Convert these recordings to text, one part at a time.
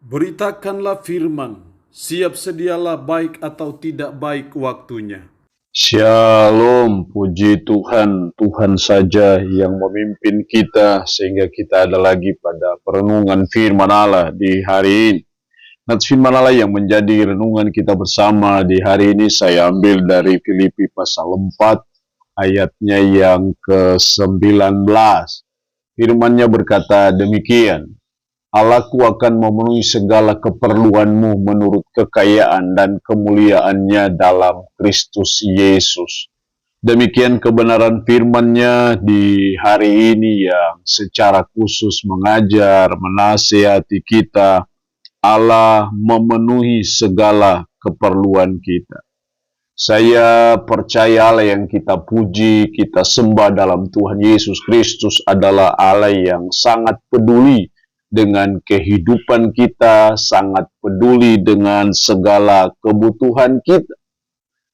Beritakanlah firman, siap sedialah baik atau tidak baik waktunya. Shalom, puji Tuhan, Tuhan saja yang memimpin kita sehingga kita ada lagi pada perenungan firman Allah di hari ini. Nats firman Allah yang menjadi renungan kita bersama di hari ini saya ambil dari Filipi pasal 4 ayatnya yang ke-19. Firman-Nya berkata demikian, Allahku akan memenuhi segala keperluanmu menurut kekayaan dan kemuliaannya dalam Kristus Yesus. Demikian kebenaran firman-Nya di hari ini yang secara khusus mengajar, menasihati kita. Allah memenuhi segala keperluan kita. Saya percaya Allah yang kita puji, kita sembah dalam Tuhan Yesus Kristus adalah Allah yang sangat peduli dengan kehidupan kita, sangat peduli dengan segala kebutuhan kita.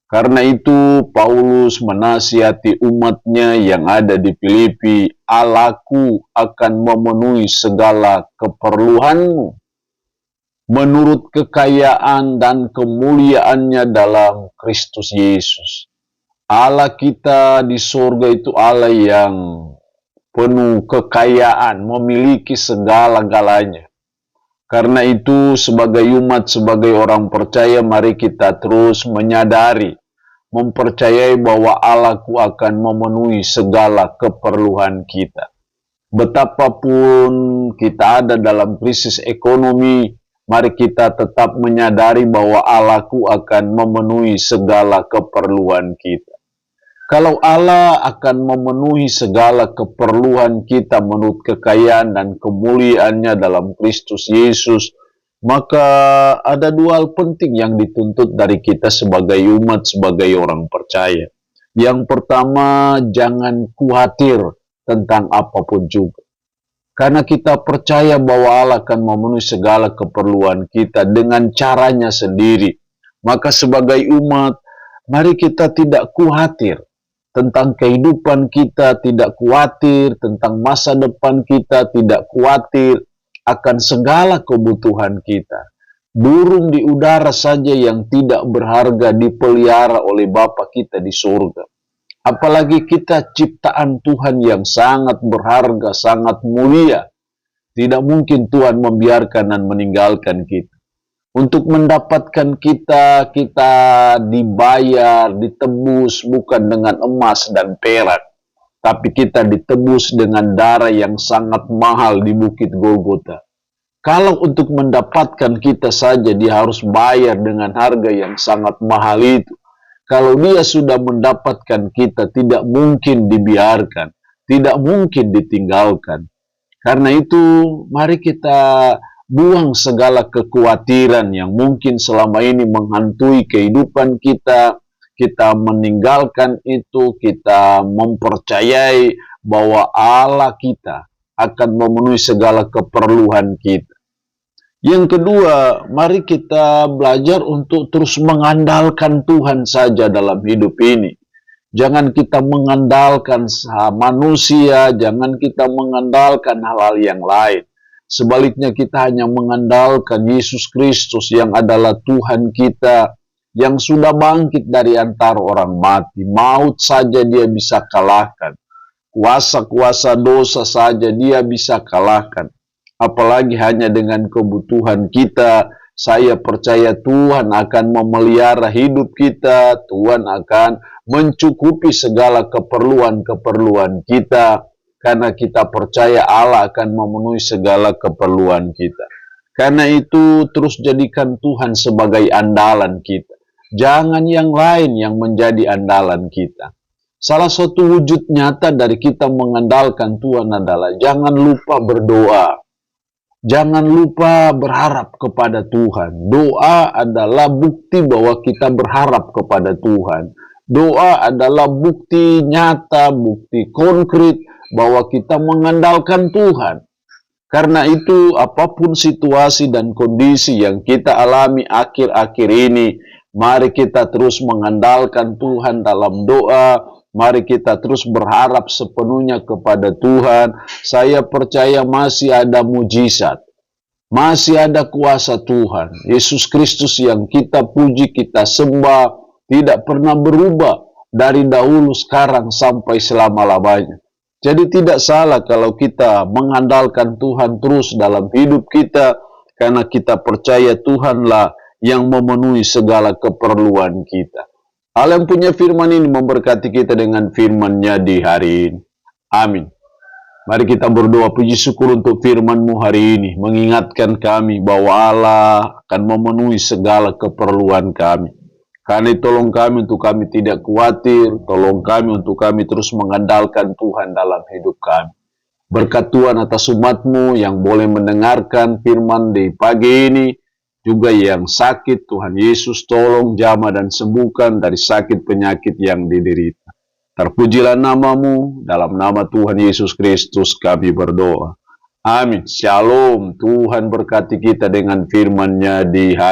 Karena itu Paulus menasihati umatnya yang ada di Filipi, Allahku akan memenuhi segala keperluanmu menurut kekayaan dan kemuliaannya dalam Kristus Yesus. Allah kita di surga itu Allah yang penuh kekayaan, memiliki segala-galanya. Karena itu sebagai umat, sebagai orang percaya, mari kita terus menyadari, mempercayai bahwa Allahku akan memenuhi segala keperluan kita. Betapapun kita ada dalam krisis ekonomi, mari kita tetap menyadari bahwa Allahku akan memenuhi segala keperluan kita. Kalau Allah akan memenuhi segala keperluan kita menurut kekayaan dan kemuliaannya dalam Kristus Yesus, maka ada dua hal penting yang dituntut dari kita sebagai umat, sebagai orang percaya. Yang pertama, jangan khawatir tentang apapun juga. Karena kita percaya bahwa Allah akan memenuhi segala keperluan kita dengan caranya sendiri. Maka sebagai umat, mari kita tidak khawatir tentang kehidupan kita, tidak khawatir tentang masa depan kita, tidak khawatir akan segala kebutuhan kita. Burung di udara saja yang tidak berharga dipelihara oleh Bapa kita di surga. Apalagi kita ciptaan Tuhan yang sangat berharga, sangat mulia. Tidak mungkin Tuhan membiarkan dan meninggalkan kita. Untuk mendapatkan kita dibayar, ditebus bukan dengan emas dan perak, tapi kita ditebus dengan darah yang sangat mahal di Bukit Golgota. Kalau untuk mendapatkan kita saja dia harus bayar dengan harga yang sangat mahal itu. Kalau dia sudah mendapatkan kita, tidak mungkin dibiarkan, tidak mungkin ditinggalkan. Karena itu, mari kita buang segala kekhawatiran yang mungkin selama ini menghantui kehidupan kita. Kita meninggalkan itu, kita mempercayai bahwa Allah kita akan memenuhi segala keperluan kita. Yang kedua, mari kita belajar untuk terus mengandalkan Tuhan saja dalam hidup ini. Jangan kita mengandalkan manusia, jangan kita mengandalkan hal-hal yang lain. Sebaliknya kita hanya mengandalkan Yesus Kristus yang adalah Tuhan kita, yang sudah bangkit dari antara orang mati. Maut saja dia bisa kalahkan. Kuasa-kuasa dosa saja dia bisa kalahkan. Apalagi hanya dengan kebutuhan kita, saya percaya Tuhan akan memelihara hidup kita, Tuhan akan mencukupi segala keperluan-keperluan kita, karena kita percaya Allah akan memenuhi segala keperluan kita. Karena itu terus jadikan Tuhan sebagai andalan kita. Jangan yang lain yang menjadi andalan kita. Salah satu wujud nyata dari kita mengandalkan Tuhan adalah jangan lupa berdoa. Jangan lupa berharap kepada Tuhan. Doa adalah bukti bahwa kita berharap kepada Tuhan. Doa adalah bukti nyata, bukti konkret bahwa kita mengandalkan Tuhan. Karena itu, apapun situasi dan kondisi yang kita alami akhir-akhir ini, mari kita terus mengandalkan Tuhan dalam doa. Mari kita terus berharap sepenuhnya kepada Tuhan. Saya percaya masih ada mujizat. Masih ada kuasa Tuhan. Yesus Kristus yang kita puji, kita sembah, tidak pernah berubah dari dahulu, sekarang, sampai selama-lamanya. Jadi tidak salah kalau kita mengandalkan Tuhan terus dalam hidup kita, karena kita percaya Tuhanlah yang memenuhi segala keperluan kita. Allah yang punya firman ini memberkati kita dengan firman-Nya di hari ini. Amin. Mari kita berdoa puji syukur untuk firman-Mu hari ini, mengingatkan kami bahwa Allah akan memenuhi segala keperluan kami. Karena tolong kami untuk kami tidak khawatir, tolong kami untuk kami terus mengandalkan Tuhan dalam hidup kami. Berkat Tuhan atas umat-Mu yang boleh mendengarkan firman di pagi ini, juga yang sakit, Tuhan Yesus tolong jamah dan sembuhkan dari sakit penyakit yang diderita. Terpujilah nama-Mu, dalam nama Tuhan Yesus Kristus kami berdoa. Amin. Shalom. Tuhan berkati kita dengan firman-Nya di hari